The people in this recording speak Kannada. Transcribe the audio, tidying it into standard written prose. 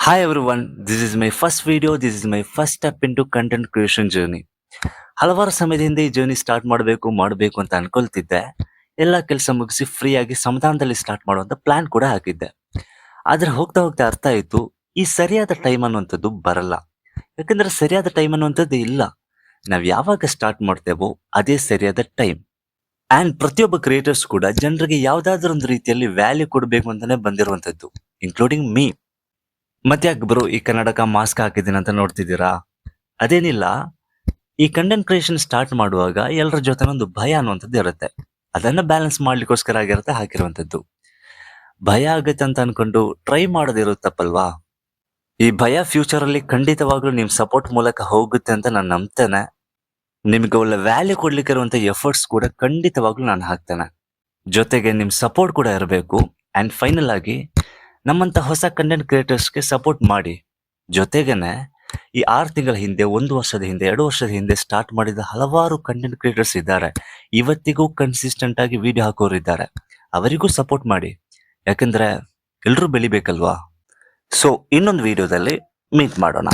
Hi everyone, this is my first video. This is my first step into content creation journey. ಹಲವಾರು ಸಮಯದಿಂದ ಈ ಜರ್ನಿ ಸ್ಟಾರ್ಟ್ ಮಾಡಬೇಕು ಅಂತ ಅನ್ಕೊಳ್ತಿದ್ದೆ. ಎಲ್ಲ ಕೆಲಸ ಮುಗಿಸಿ ಫ್ರೀ ಆಗಿ ಸಮಾಧಾನದಲ್ಲಿ ಸ್ಟಾರ್ಟ್ ಮಾಡುವಂತ ಪ್ಲಾನ್ ಕೂಡ ಹಾಕಿದ್ದೆ. ಆದ್ರೆ ಹೋಗ್ತಾ ಹೋಗ್ತಾ ಅರ್ಥ ಆಯ್ತು, ಈ ಸರಿಯಾದ ಟೈಮ್ ಅನ್ನುವಂಥದ್ದು ಬರಲ್ಲ. ಯಾಕಂದ್ರೆ ಸರಿಯಾದ ಟೈಮ್ ಅನ್ನುವಂಥದ್ದು ಇಲ್ಲ. ನಾವ್ ಯಾವಾಗ ಸ್ಟಾರ್ಟ್ ಮಾಡ್ತೇವೋ ಅದೇ ಸರಿಯಾದ ಟೈಮ್. ಅಂಡ್ ಪ್ರತಿಯೊಬ್ಬ ಕ್ರಿಯೇಟರ್ಸ್ ಕೂಡ ಜನರಿಗೆ ಯಾವ್ದಾದ್ರು ಒಂದು ರೀತಿಯಲ್ಲಿ ವ್ಯಾಲ್ಯೂ ಕೊಡಬೇಕು ಅಂತಾನೆ ಬಂದಿರುವಂತದ್ದು, ಇನ್ಕ್ಲೂಡಿಂಗ್ ಮೀ. ಮತ್ತೆ ಯಾಕೆ ಬ್ರೋ ಈ ಕನ್ನಡಕ ಮಾಸ್ಕ್ ಹಾಕಿದ್ದೀನಿ ಅಂತ ನೋಡ್ತಿದ್ದೀರಾ? ಅದೇನಿಲ್ಲ, ಈ ಕಂಟೆಂಟ್ ಕ್ರಿಯೇಷನ್ ಸ್ಟಾರ್ಟ್ ಮಾಡುವಾಗ ಎಲ್ಲರ ಜೊತೆ ಒಂದು ಭಯ ಅನ್ನುವಂಥದ್ದು ಇರುತ್ತೆ. ಅದನ್ನ ಬ್ಯಾಲೆನ್ಸ್ ಮಾಡ್ಲಿಕ್ಕೋಸ್ಕರ ಆಗಿರುತ್ತೆ ಹಾಕಿರುವಂಥದ್ದು. ಭಯ ಆಗತ್ತೆ ಅಂತ ಅನ್ಕೊಂಡು ಟ್ರೈ ಮಾಡೋದಿರೋದು ತಪ್ಪಲ್ವಾ? ಈ ಭಯ ಫ್ಯೂಚರ್ ಅಲ್ಲಿ ಖಂಡಿತವಾಗ್ಲೂ ನಿಮ್ ಸಪೋರ್ಟ್ ಮೂಲಕ ಹೋಗುತ್ತೆ ಅಂತ ನಾನು ನಂಬ್ತೇನೆ. ನಿಮ್ಗೆ ಒಳ್ಳೆ ವ್ಯಾಲ್ಯೂ ಕೊಡ್ಲಿಕ್ಕೆ ಇರುವಂತ ಎಫರ್ಟ್ಸ್ ಕೂಡ ಖಂಡಿತವಾಗ್ಲೂ ನಾನು ಹಾಕ್ತೇನೆ. ಜೊತೆಗೆ ನಿಮ್ ಸಪೋರ್ಟ್ ಕೂಡ ಇರಬೇಕು. ಅಂಡ್ ಫೈನಲ್ ಆಗಿ ನಮ್ಮಂತ ಹೊಸ ಕಂಟೆಂಟ್ ಕ್ರಿಯೇಟರ್ಸ್ಗೆ ಸಪೋರ್ಟ್ ಮಾಡಿ. ಜೊತೆಗೇನೆ ಈ 6 ತಿಂಗಳ ಹಿಂದೆ, 1 ವರ್ಷದ ಹಿಂದೆ, 2 ವರ್ಷದ ಹಿಂದೆ ಸ್ಟಾರ್ಟ್ ಮಾಡಿದ ಹಲವಾರು ಕಂಟೆಂಟ್ ಕ್ರಿಯೇಟರ್ಸ್ ಇದ್ದಾರೆ. ಇವತ್ತಿಗೂ ಕನ್ಸಿಸ್ಟೆಂಟ್ ಆಗಿ ವಿಡಿಯೋ ಹಾಕೋರು ಇದ್ದಾರೆ. ಅವರಿಗೂ ಸಪೋರ್ಟ್ ಮಾಡಿ. ಯಾಕಂದ್ರೆ ಎಲ್ರೂ ಬೆಳಿಬೇಕಲ್ವಾ? ಸೊ ಇನ್ನೊಂದು ವಿಡಿಯೋದಲ್ಲಿ ಮೀಟ್ ಮಾಡೋಣ.